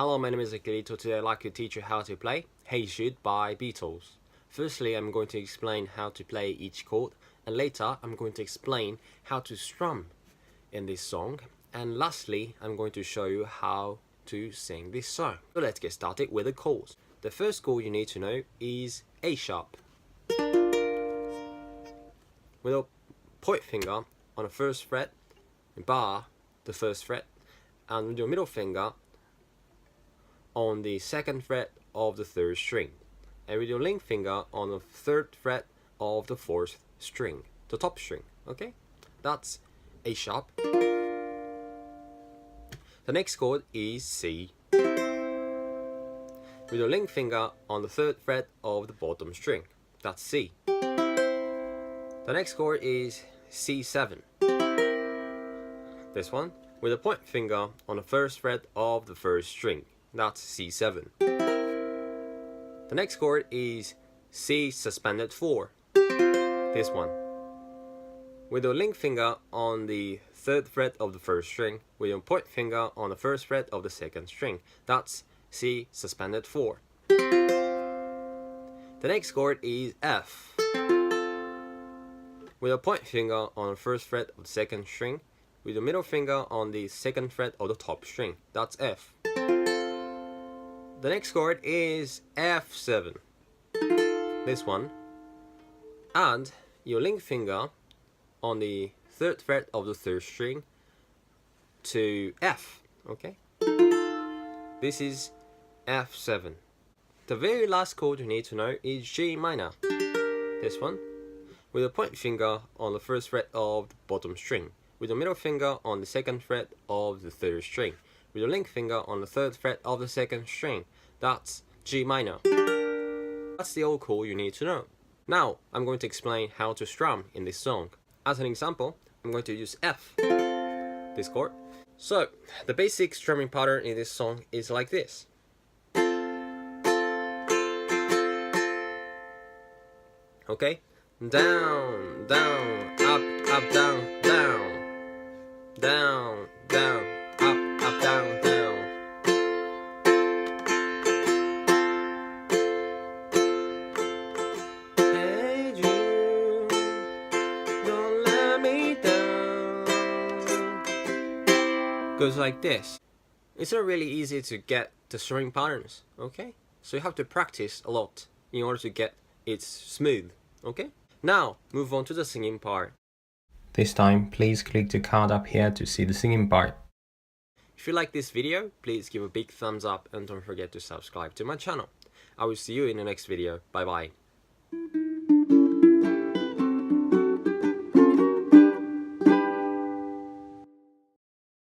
Hello, my name is Ukulele. Today I'd like to teach you how to play Hey Jude by Beatles. Firstly, I'm going to explain how to play each chord, and later I'm going to explain how to strum in this song, and lastly I'm going to show you how to sing this song. So let's get started with the chords. The first chord you need to know is A sharp. With a point finger on the first fret, bar the first fret, and with your middle finger on the second fret of the third string, and with your ring finger on the third fret of the fourth string, the top string. Okay, that's A sharp. The next chord is C, with your ring finger on the third fret of the bottom string. That's C. The next chord is C7. This one, with a point finger on the first fret of the first string. That's C7. The next chord is C suspended 4. This one, with your ring finger on the third fret of the first string, with your point finger on the first fret of the second string. That's C suspended 4. The next chord is F, with a point finger on the first fret of the second string, with your middle finger on the second fret of the top string. That's F. The next chord is F7. This one, and your ring finger on the third fret of the third string to F. Okay, this is F7. The very last chord you need to know is G minor. This one, with a point finger on the first fret of the bottom string, with your middle finger on the second fret of the third string, with your ring finger on the third fret of the second string. That's G minor. That's the old chord you need to know. Now I'm going to explain how to strum in this song. As an example, I'm going to use F, this chord. So the basic strumming pattern in this song is like this. Okay, down, down, up, up, down, down, down, down, up, up, down, down. Hey Jude, don't let me down. Goes like this. It's not really easy to get the strumming patterns, okay? So you have to practice a lot in order to get it smooth, okay? Now, move on to the singing part. This time, please click the card up here to see the singing part. If you like this video, please give a big thumbs up and don't forget to subscribe to my channel. I will see you in the next video. Bye bye.